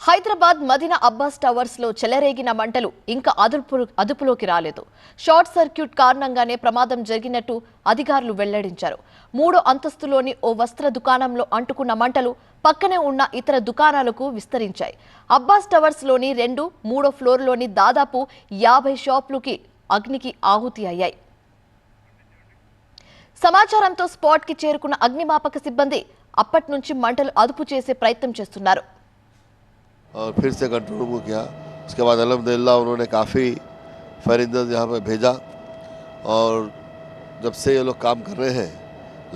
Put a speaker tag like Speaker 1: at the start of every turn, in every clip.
Speaker 1: Hyderabad Madina Abbas towers లో చెలరేగిన మంటలు ఇంకా అదుపులోకి రాలేదు. షార్ట్ సర్క్యూట్ కారణంగానే ప్రమాదం జరిగినట్టు అధికారులు వెల్లడించారు. 3వ అంతస్తులోని ఓ వస్త్ర దుకాణంలో అంటుకున్న మంటలు పక్కనే ఉన్న ఇతర దుకాణాలకు విస్తరించాయి. అబ్బాస్ టవర్స్ లోని 2, 3వ ఫ్లోర్లోని దాదాపు 50 షాపులకి అగ్నికి ఆహుతి అయ్యాయి. సమాచారంతో స్పాట్ కి చేరుకున్న అగ్నిమాపక సిబ్బంది అప్పటి నుంచి మంటలు అదుపు చేసే ప్రయత్నం చేస్తున్నారు.
Speaker 2: और फिर से कंट्रोल रूम को किया। उसके बाद अल्हम्दुलिल्लाह उन्होंने काफ़ी फायर इंजन यहाँ पर भेजा और जब से ये लोग काम कर रहे हैं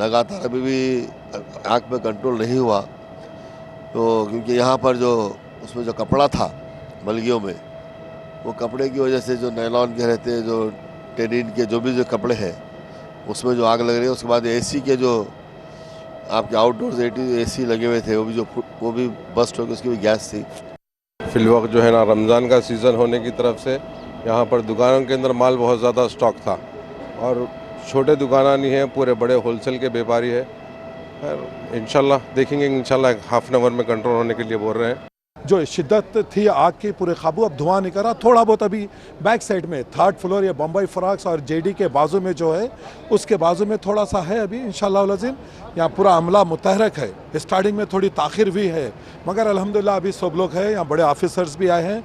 Speaker 2: लगातार अभी भी आग में कंट्रोल नहीं हुआ। तो क्योंकि यहाँ पर जो उसमें जो कपड़ा था बलगियों में, वो कपड़े की वजह से जो नायलॉन के रहते हैं, जो टेनिन के जो भी जो कपड़े हैं, उसमें जो आग लग रही है। उसके बाद एसी के जो आपके आउटडोर्स एसी लगे हुए थे वो भी बस्ट हो गए, उसकी भी गैस थी।
Speaker 3: फिलवक्त जो है ना रमज़ान का सीज़न होने की तरफ से यहाँ पर दुकानों के अंदर माल बहुत ज़्यादा स्टॉक था और छोटे दुकाना नहीं है, पूरे बड़े होलसेल के व्यापारी है। इंशाल्लाह देखेंगे, इंशाल्लाह हाफ एन आवर में कंट्रोल होने के लिए बोल रहे हैं।
Speaker 4: जो शिद्दत थी आग की पूरे काबू, अब धुआं नहीं करा। थोड़ा बहुत अभी बैक साइड में 3rd फ्लोर या बम्बई फ्राक्स और जेडी के बाजू में जो है उसके बाजू में थोड़ा सा है। अभी इंशाल्लाह लज़ीम यहाँ पूरा अमला मुतहरक है। स्टार्टिंग में थोड़ी ताखिर भी है मगर अल्हम्दुलिल्लाह अभी सब लोग हैं। यहाँ बड़े ऑफिसर्स भी आए हैं,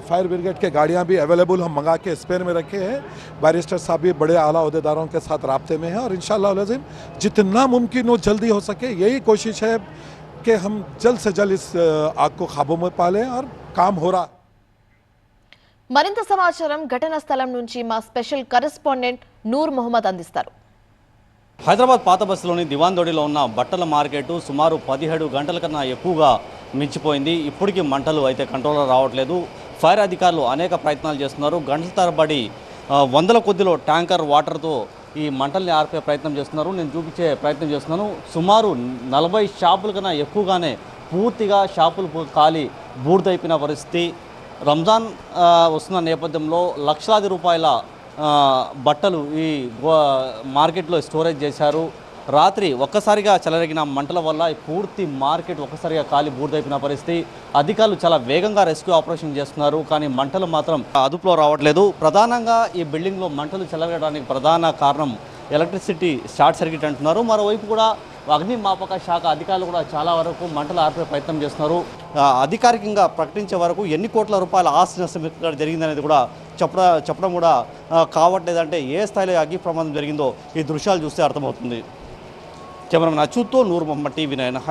Speaker 4: फायर ब्रिगेड के गाड़ियाँ भी अवेलेबल हम मंगा के स्पेयर में रखे हैं। बैरिस्टर साहब भी बड़े आला अहदेदारों के साथ राब्ते में हैं और इंशाल्लाह लज़ीम जितना मुमकिन हो जल्दी हो सके यही कोशिश है कि हम जल्द से जल्द इस आग को काबू में पा लें और काम हो रहा।
Speaker 1: మరింత సమాచారం ఘటనా స్థలం నుంచి మా స్పెషల్ కరెస్పాండెంట్ నూర్ మొహమ్మద్ అందిస్తారు.
Speaker 5: హైదరాబాద్ పాత బస్సులోని దివాన్దోడిలో ఉన్న బట్టల మార్కెట్ సుమారు 17 గంటల కన్నా ఎక్కువగా మించిపోయింది. ఇప్పటికీ మంటలు అయితే కంట్రోల్లో రావట్లేదు. ఫైర్ అధికారులు అనేక ప్రయత్నాలు చేస్తున్నారు. గంటల తరబడి వందల కొద్దిలో ట్యాంకర్ వాటర్తో ఈ మంటల్ని ఆర్పే ప్రయత్నం చేస్తున్నారు. నేను చూపించే ప్రయత్నం చేస్తున్నాను. సుమారు 40 షాపుల కన్నా ఎక్కువగానే పూర్తిగా షాపులు కాలి బూడిదైపోయిన పరిస్థితి. రంజాన్ వస్తున్న నేపథ్యంలో లక్షలాది రూపాయల బట్టలు ఈ మార్కెట్లో స్టోరేజ్ చేశారు. రాత్రి ఒక్కసారిగా చెలరేగిన మంటల వల్ల పూర్తి మార్కెట్ ఒక్కసారిగా కాలి బూడిదైపోయిన పరిస్థితి. అధికారులు చాలా వేగంగా రెస్క్యూ ఆపరేషన్ చేస్తున్నారు, కానీ మంటలు మాత్రం అదుపులో రావట్లేదు. ప్రధానంగా ఈ బిల్డింగ్లో మంటలు చెలరగడానికి ప్రధాన కారణం ఎలక్ట్రిసిటీ షార్ట్ సర్క్యూట్ అంటున్నారు. మరోవైపు కూడా అగ్నిమాపక శాఖ అధికారులు కూడా చాలా వరకు మంటలు ఆర్పే ప్రయత్నం చేస్తున్నారు. అధికారికంగా ప్రకటించే వరకు ఎన్ని కోట్ల రూపాయల ఆస్తి నష్టం ఇక్కడ జరిగిందనేది కూడా చెప్పడం కూడా కావట్లేదంటే ఏ స్థాయిలో అగ్ని ప్రమాదం జరిగిందో ఈ దృశ్యాలు చూస్తే అర్థమవుతుంది. కెమెరామెన్ అచ్యుత్తో నూర్ మొహమ్మద్, టీవీ 9.